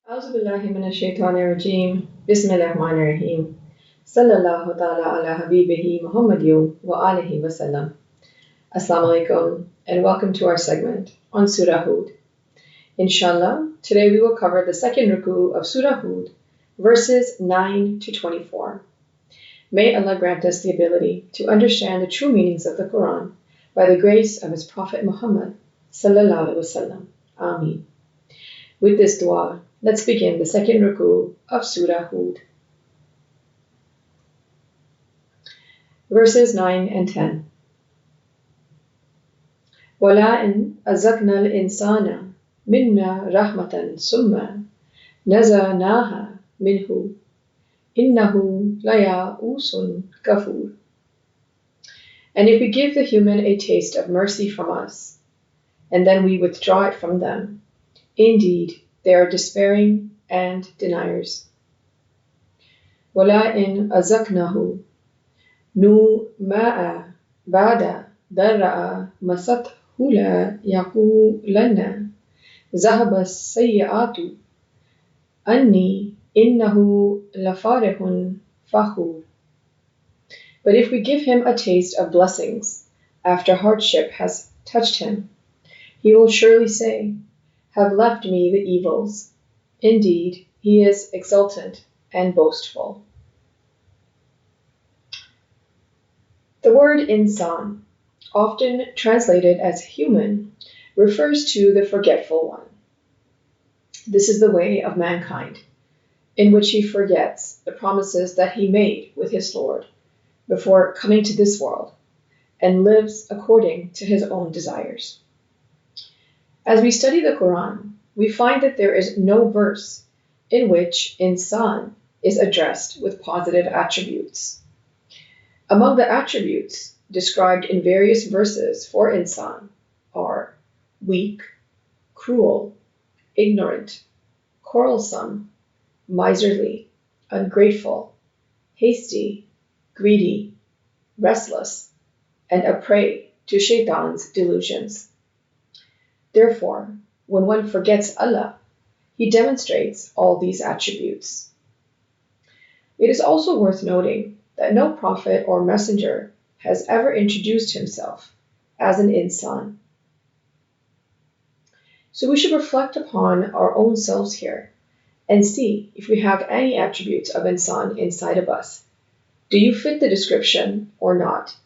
أعوذ بالله من الشيطان الرجيم بسم الله الرحمن الرحيم صلى الله تعالى على حبيبه محمد وآله وسلم. Assalamu alaikum and welcome to our segment on Surah Hud. Inshallah, today we will cover the second Ruku of Surah Hud, verses 9 to 24. May Allah grant us the ability to understand the true meanings of the Quran by the grace of His Prophet Muhammad sallallahu alaihi wasallam. Ameen. With this dua, let's begin the second Ruku of Surah Hud. Verses 9 and 10. وَلَئِنْ أَذَقْنَا الْإِنسَانَ مِنَّا رَحْمَةً ثُمَّ نَزَعْنَاهَا مِنْهُ إِنَّهُ لَيَئُوسٌ كَفُورٌ. And if we give the human a taste of mercy from us, and then we withdraw it from them, indeed they are despairing and deniers. وَلَئِنْ أَذَقْنَاهُ نُعْمَاءَ بَعْدَ ضَرَّاءَ مَسَتْهُ لَيَقُولَنَّ ذَهَبَ السَّيِّئَاتُ أَنِّي إِنَّهُ لَفَرِحٌ فَخُورٌ. But if we give him a taste of blessings after hardship has touched him, he will surely say, "Have left me the evils." Indeed, he is exultant and boastful. The word insan, often translated as human, refers to the forgetful one. This is the way of mankind, in which he forgets the promises that he made with his Lord before coming to this world, and lives according to his own desires. As we study the Quran, we find that there is no verse in which insan is addressed with positive attributes. Among the attributes described in various verses for insan are weak, cruel, ignorant, quarrelsome, miserly, ungrateful, hasty, greedy, restless, and a prey to shaitan's delusions. Therefore, when one forgets Allah, he demonstrates all these attributes. It is also worth noting that no prophet or messenger has ever introduced himself as an insan. So we should reflect upon our own selves here and see if we have any attributes of insan inside of us. Do you fit the description or not?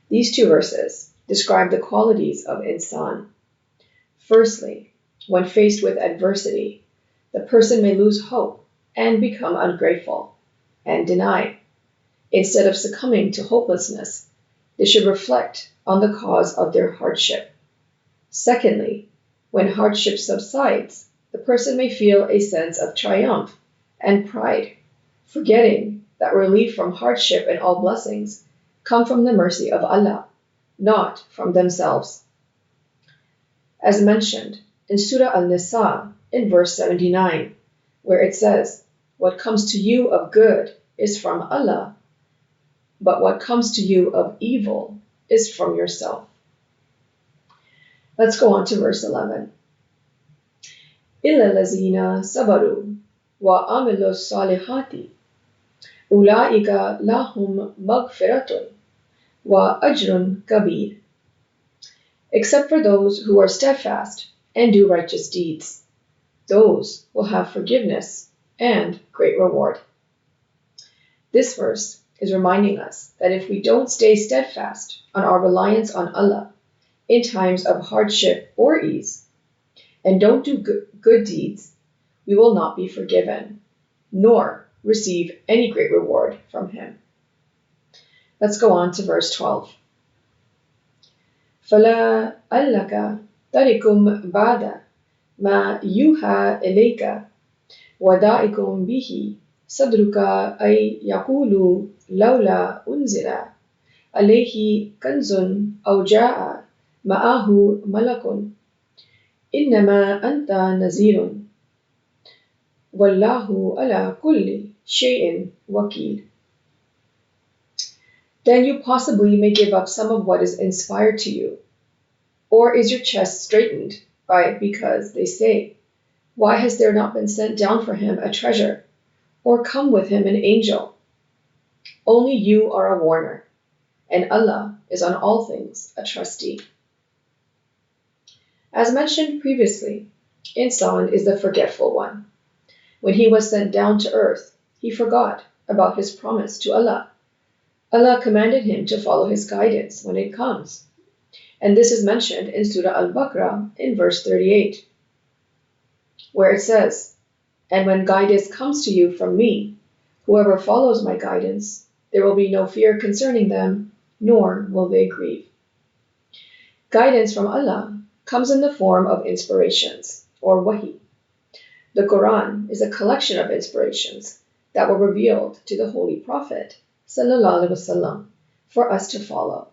These two verses describe the qualities of insan. Firstly, when faced with adversity, the person may lose hope and become ungrateful and deny. Instead of succumbing to hopelessness, they should reflect on the cause of their hardship. Secondly, when hardship subsides, the person may feel a sense of triumph and pride, forgetting that relief from hardship and all blessings come from the mercy of Allah, not from themselves. As mentioned in Surah An-Nisa in verse 79, where it says, "What comes to you of good is from Allah, but what comes to you of evil is from yourself." Let's go on to verse 11. إِلَّا الَّذِينَ صَبَرُوا وَعَمِلُوا الصَّالِحَاتِ أُولَٰئِكَ لَهُمْ مَغْفِرَةٌ وَأَجْرٌ كَبِيرٌ. Except for those who are steadfast and do righteous deeds, those will have forgiveness and great reward. This verse is reminding us that if we don't stay steadfast on our reliance on Allah in times of hardship or ease, and don't do good deeds, we will not be forgiven, nor receive any great reward from Him. Let's go on to verse 12. فَلَا أَلَّكَ تَرِكُمْ بَعْدَ مَا يُوحَى إِلَيْكَ وَدَائِكُمْ بِهِ صَدْرُكَ أَيْ يَقُولُوا لَوْلَا أُنزِلَ عَلَيْهِ كَنْزٌ أَوْ جَاءَ مَعَهُ مَلَكٌ إِنَّمَا أَنْتَ نَذِيرٌ وَاللَّهُ عَلَى كُلِّ شَيْءٍ وَكِيلٌ. Then you possibly may give up some of what is inspired to you. Or is your chest straightened by it because they say, Why has there not been sent down for him a treasure, or come with him an angel? Only you are a warner, and Allah is on all things a trustee. As mentioned previously, Insan is the forgetful one. When he was sent down to earth, he forgot about his promise to Allah. Allah commanded him to follow his guidance when it comes. And this is mentioned in Surah Al-Baqarah in verse 38, where it says, "And when guidance comes to you from me, whoever follows my guidance, there will be no fear concerning them, nor will they grieve." Guidance from Allah comes in the form of inspirations, or wahi. The Quran is a collection of inspirations that were revealed to the Holy Prophet ﷺ for us to follow.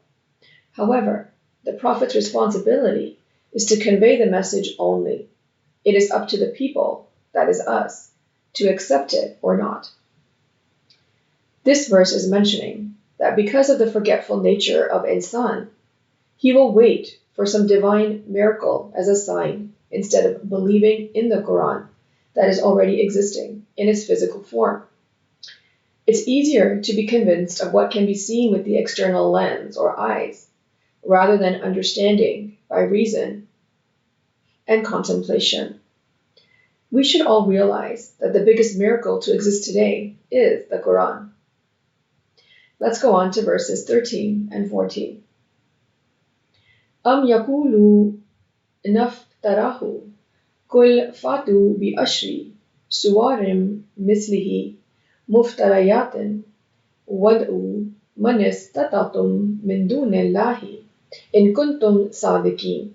However, the Prophet's responsibility is to convey the message only. It is up to the people, that is us, to accept it or not. This verse is mentioning that because of the forgetful nature of Insan, he will wait for some divine miracle as a sign instead of believing in the Quran that is already existing in its physical form. It's easier to be convinced of what can be seen with the external lens or eyes, rather than understanding by reason and contemplation. We should all realize that the biggest miracle to exist today is the Quran. Let's go on to verses 13 and 14. Am yakulu naftarahu kul fatu bi ashri suwarim mislihi muftarayatin wad'u man istatatum min dunillahi in kuntum sadiqin.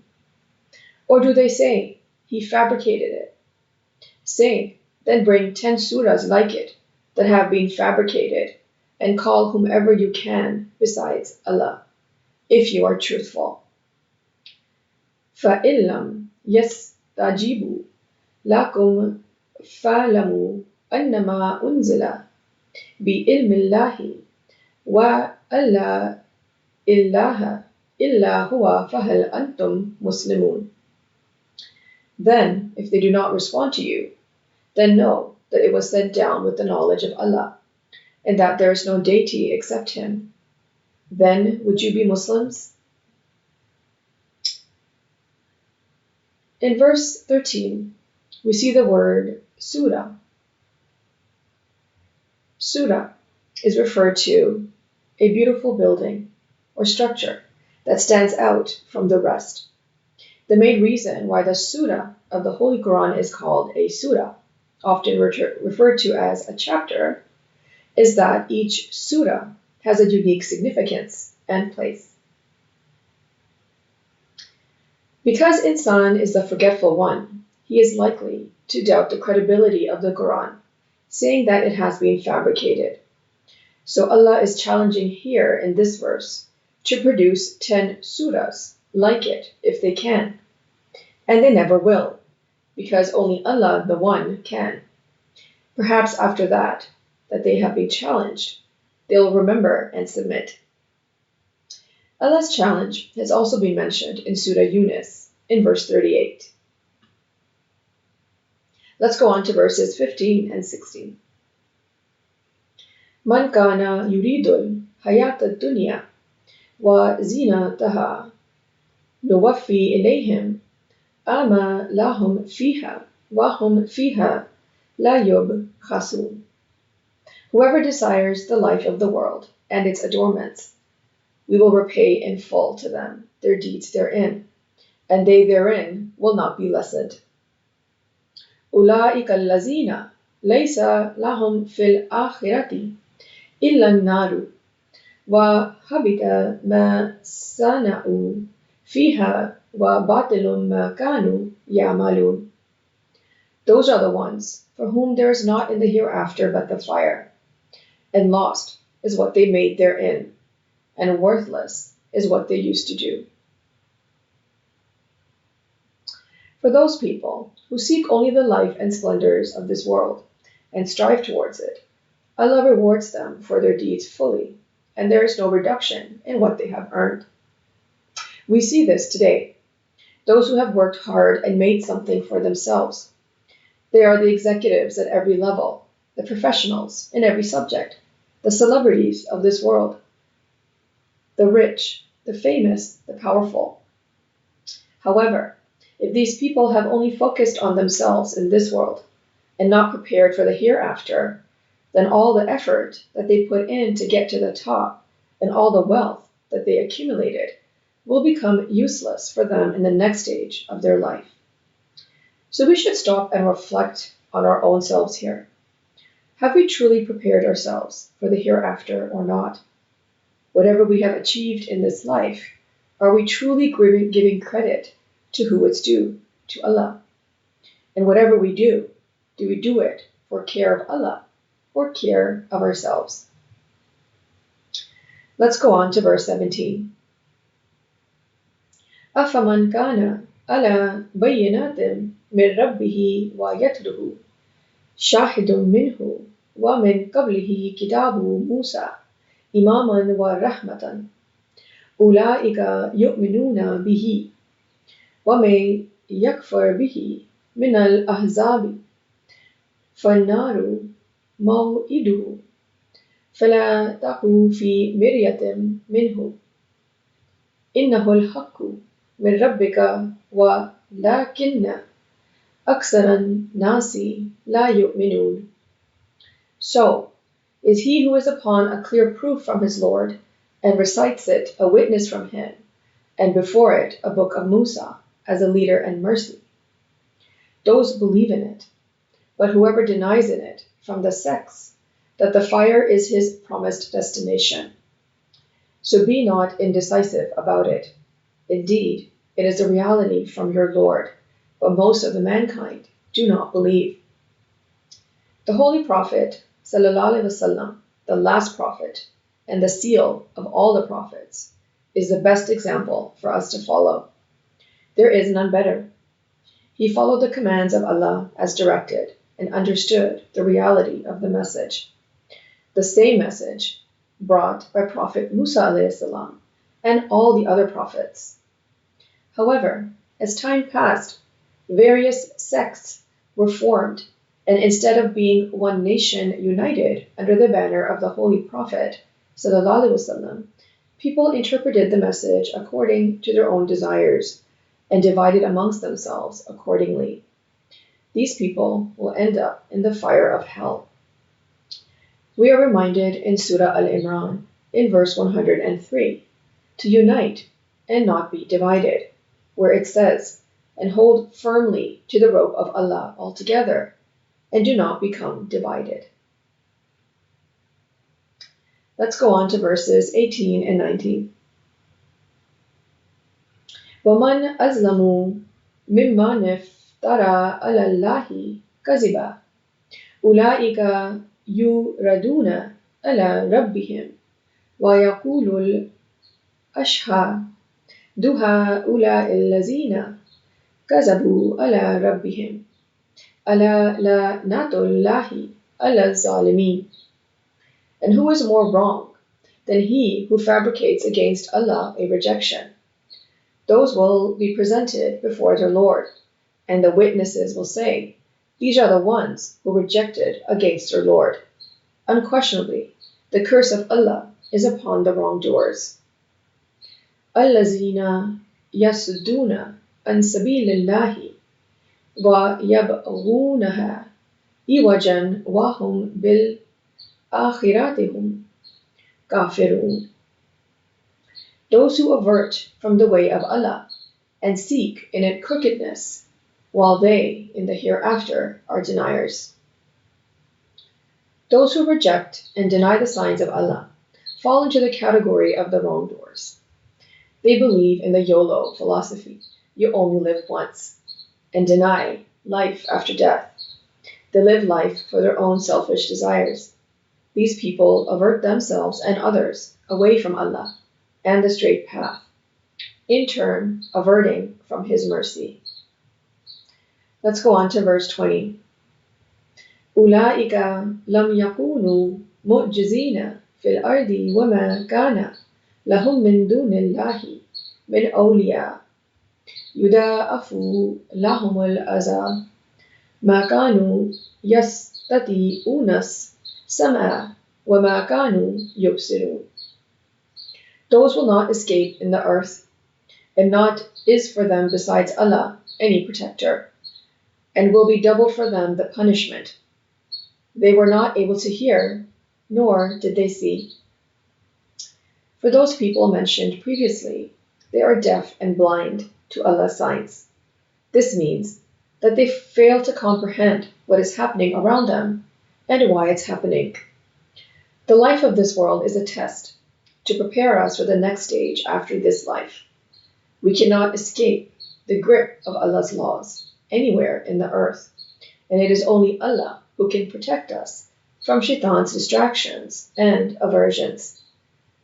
Or do they say, he fabricated it? Say, then bring 10 surahs like it that have been fabricated, and call whomever you can besides Allah, if you are truthful. فَإِلَّمْ يَسْتَجِيبُوا لَكُمْ فَاعْلَمُوا أَنَّمَا أُنزِلَ بِعِلْمِ اللَّهِ وَأَلَّا إِلَّهَ إِلَّا هُوَ فَهَلْ أَنْتُمْ مُسْلِمُونَ. Then, if they do not respond to you, then know that it was sent down with the knowledge of Allah, and that there is no deity except Him. Then would you be Muslims? In verse 13, we see the word surah. Surah is referred to a beautiful building or structure that stands out from the rest. The main reason why the surah of the Holy Quran is called a surah, often referred to as a chapter, is that each surah has a unique significance and place. Because Insan is the forgetful one, he is likely to doubt the credibility of the Quran, saying that it has been fabricated. So Allah is challenging here in this verse to produce 10 surahs like it if they can. And they never will, because only Allah, the One, can. Perhaps after that they have been challenged, they'll remember and submit. Allah's challenge has also been mentioned in Surah Yunus in verse 38. Let's go on to verses 15 and 16. Man kana yuridul hayata dunya wa zinataha nuwaffi ilayhim ama lahum fiha wa hum fiha la yubkhasun. Whoever desires the life of the world and its adornments, we will repay in full to them their deeds therein, and they therein will not be lessened. أُولَٰئِكَ الَّذِينَ لَيْسَ لَهُمْ فِي الْآخِرَةِ إِلَّا النَّارُ وَحَبِطَ مَا صَنَعُوا فِيهَا وَبَاطِلٌ مَا كَانُوا يَعْمَلُونَ. Those are the ones for whom there is not in the hereafter but the fire, and lost is what they made therein, and worthless is what they used to do. For those people who seek only the life and splendors of this world and strive towards it, Allah rewards them for their deeds fully, and there is no reduction in what they have earned. We see this today. Those who have worked hard and made something for themselves, They are the executives at every level, the professionals in every subject, the celebrities of this world, the rich, the famous, the powerful. However, if these people have only focused on themselves in this world and not prepared for the hereafter, then all the effort that they put in to get to the top and all the wealth that they accumulated will become useless for them in the next stage of their life. So we should stop and reflect on our own selves here. Have we truly prepared ourselves for the hereafter or not? Whatever we have achieved in this life, are we truly giving credit to who it's due, to Allah? And whatever we do we do it for care of Allah or care of ourselves? Let's go on to verse 17. أَفَمَنْ كَانَ عَلَى بَيِّنَاتٍ مِّن رَبِّهِ وَيَتْلُهُ شَاهِدٌ مِّنْهُ وَمِنْ قَبْلِهِ كِتَابُ مُوسَى إِمَامًا وَرَحْمَةً أُولَٰئِكَ يُؤْمِنُونَ بِهِ وَمَن يَكْفُرْ بِهِ مِنَ الْأَحْزَابِ فَالنَّارُ مَوْعِدُهُ فَلَا تَكُ فِي مِرْيَةٍ مِّنْهُ إِنَّهُ الْحَقُّ مِنْ رَبِّكَ وَلَكِنَّ أَكْثَرَ النَّاسِ لَا يُؤْمِنُونَ. So is he who is upon a clear proof from his Lord and recites it a witness from him, and before it a book of Musa as a leader and mercy. Those believe in it, but whoever denies in it from the sects that the fire is his promised destination. So be not indecisive about it. Indeed, it is a reality from your Lord, but most of the mankind do not believe. The Holy Prophet, sallallahu alaihi wasallam, the last prophet, and the seal of all the prophets, is the best example for us to follow. There is none better. He followed the commands of Allah as directed and understood the reality of the message. The same message brought by Prophet Musa alayhi salam and all the other prophets. However, as time passed, various sects were formed, and instead of being one nation united under the banner of the Holy Prophet sallallahu alaihi wasallam, people interpreted the message according to their own desires and divided amongst themselves accordingly. These people will end up in the fire of hell. We are reminded in Surah Al-Imran, in verse 103, to unite and not be divided, where it says, and hold firmly to the rope of Allah altogether, and do not become divided. Let's go on to verses 18 and 19. وَمَنْ أَظْلَمُ مِمَّنِ افْتَرَى عَلَى اللَّهِ كَذِبًا أُولَئِكَ يُرَدُونَ عَلَى رَبِّهِمْ وَيَقُولُ الْأَشْهَادُ هَؤُلَاءِ الَّذِينَ كَذَبُوا عَلَى رَبِّهِمْ أَلَا لَعْنَةُ اللَّهِ عَلَى الظَّالِمِينَ. And who is more wrong than he who fabricates against Allah a rejection? Those will be presented before their Lord, and the witnesses will say, these are the ones who rejected against their Lord. Unquestionably, the curse of Allah is upon the wrongdoers. الَّذِينَ يَصُدُّونَ عَنْ سَبِيلِ اللَّهِ وَيَبْغُونَهَا عِوَجًا وَهُمْ بِالْآخِرَةِ هُمْ كَافِرُونَ. Those who avert from the way of Allah and seek in it crookedness, while they in the hereafter are deniers. Those who reject and deny the signs of Allah fall into the category of the wrongdoers. They believe in the YOLO philosophy, you only live once, and deny life after death. They live life for their own selfish desires. These people avert themselves and others away from Allah and the straight path, in turn averting from His mercy. Let's go on to verse 20. أُولَٰئِكَ لَمْ يَكُونُوا مُعْجِزِينَ فِي الْأَرْضِ وَمَا كَانَ لَهُم مِّن دُونِ اللَّهِ مِنْ أَوْلِيَاءَ يُضَاعَفُ لَهُمُ الْعَذَابُ ما كانوا يستطيعون السمع وما كانوا يبصرون. Those will not escape in the earth, and not is for them besides Allah any protector, and will be doubled for them the punishment. They were not able to hear, nor did they see. For those people mentioned previously, they are deaf and blind to Allah's signs. This means that they fail to comprehend what is happening around them and why it's happening. The life of this world is a test to prepare us for the next stage after this life. We cannot escape the grip of Allah's laws anywhere in the earth, and it is only Allah who can protect us from Shaitan's distractions and aversions.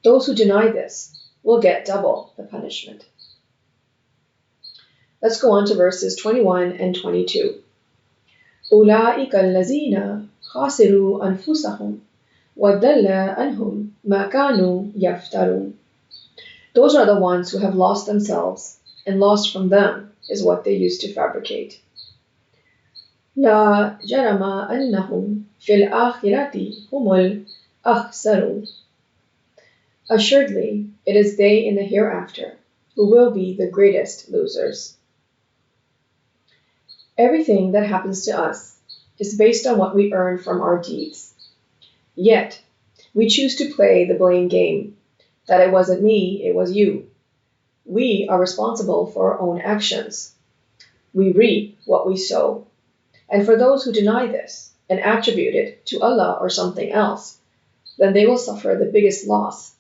Those who deny this will get double the punishment. Let's go on to verses 21 and 22. أولئك الذين خسروا أنفسهم وضل عنهم ما كانوا يفترون. Those are the ones who have lost themselves, and lost from them is what they used to fabricate. لا جرم أنهم في الآخرة هم الأخسرون. Assuredly, it is they in the hereafter who will be the greatest losers. Everything that happens to us is based on what we earn from our deeds. Yet, we choose to play the blame game, that it wasn't me, it was you. We are responsible for our own actions. We reap what we sow. And for those who deny this and attribute it to Allah or something else, then they will suffer the biggest loss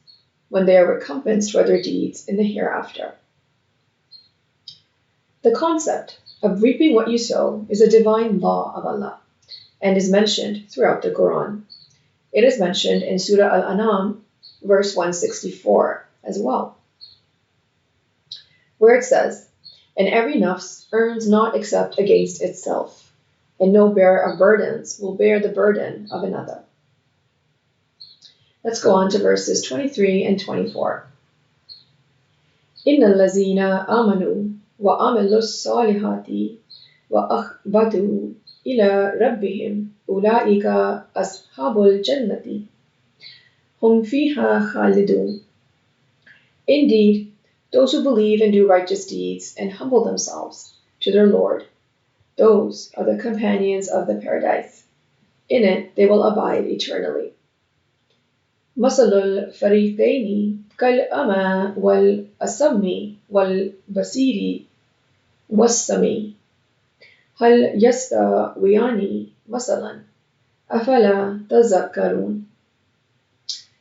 when they are recompensed for their deeds in the hereafter. The concept of reaping what you sow is a divine law of Allah and is mentioned throughout the Quran. It is mentioned in Surah Al-An'am, verse 164 as well, where it says, "And every nafs earns not except against itself, and no bearer of burdens will bear the burden of another." Let's go on to verses 23 and 24. إِنَّ الَّذِينَ آمَنُوا وَعَمِلُوا الصَّالِحَاتِ وَأَخْبَتُوا إِلَى رَبِّهِمْ أُولَئِكَ أَصْحَابُ الْجَنَّةِ هُمْ فِيهَا خَالِدُونَ. Indeed, those who believe and do righteous deeds and humble themselves to their Lord, those are the companions of the paradise. In it they will abide eternally. مَثَلُ الْفَرِيقَيْنِ كَالْأَعْمَى وَالْأَصَمِّ وَالْبَصِيرِ وَالسَّمِيعِ هَلْ يَسْتَوِيَانِ مَثَلًا أَفَلَا تَذَكَّرُونَ.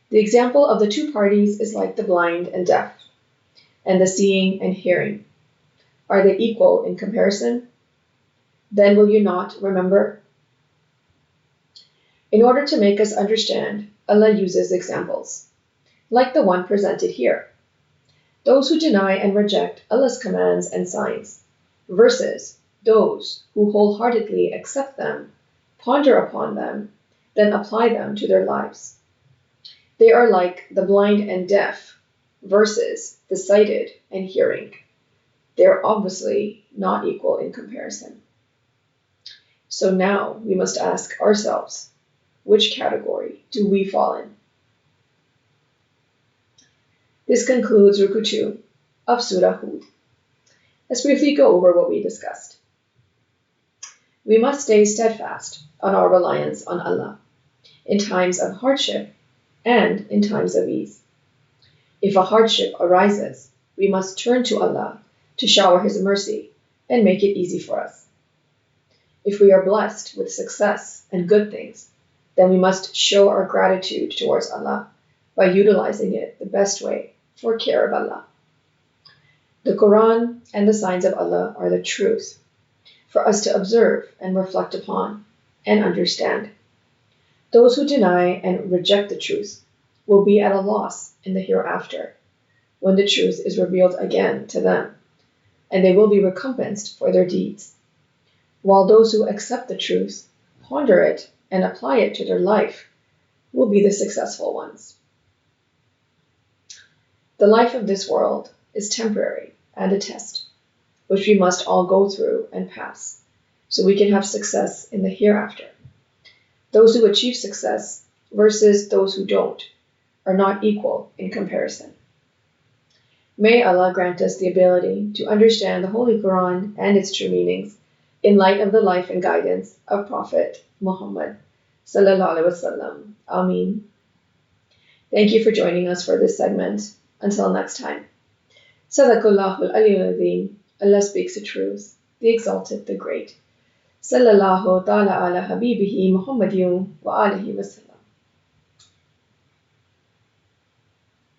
The example of the two parties is like the blind and deaf, and the seeing and hearing. Are they equal in comparison? Then will you not remember? In order to make us understand, Allah uses examples, like the one presented here. Those who deny and reject Allah's commands and signs, versus those who wholeheartedly accept them, ponder upon them, then apply them to their lives. They are like the blind and deaf versus the sighted and hearing. They are obviously not equal in comparison. So now we must ask ourselves, which category do we fall in? This concludes Ruku 2 of Surah Hud. Let's briefly go over what we discussed. We must stay steadfast on our reliance on Allah in times of hardship and in times of ease. If a hardship arises, we must turn to Allah to shower His mercy and make it easy for us. If we are blessed with success and good things, then we must show our gratitude towards Allah by utilizing it the best way for care of Allah. The Quran and the signs of Allah are the truth for us to observe and reflect upon and understand. Those who deny and reject the truth will be at a loss in the hereafter, when the truth is revealed again to them, and they will be recompensed for their deeds. While those who accept the truth, ponder it, and apply it to their life will be the successful ones. The life of this world is temporary and a test, which we must all go through and pass. so we can have success in the hereafter. Those who achieve success versus those who don't are not equal in comparison. May Allah grant us the ability to understand the Holy Quran and its true meanings in light of the life and guidance of Prophet Muhammad sallallahu alaihi wasallam. Ameen. Thank you for joining us for this segment. Until next time. Sadaqallahul Aliyyul Azim. Allah speaks the truth, the exalted, the great. Sallallahu ta'ala ala habibihi Muhammadin wa alihi wa sallam.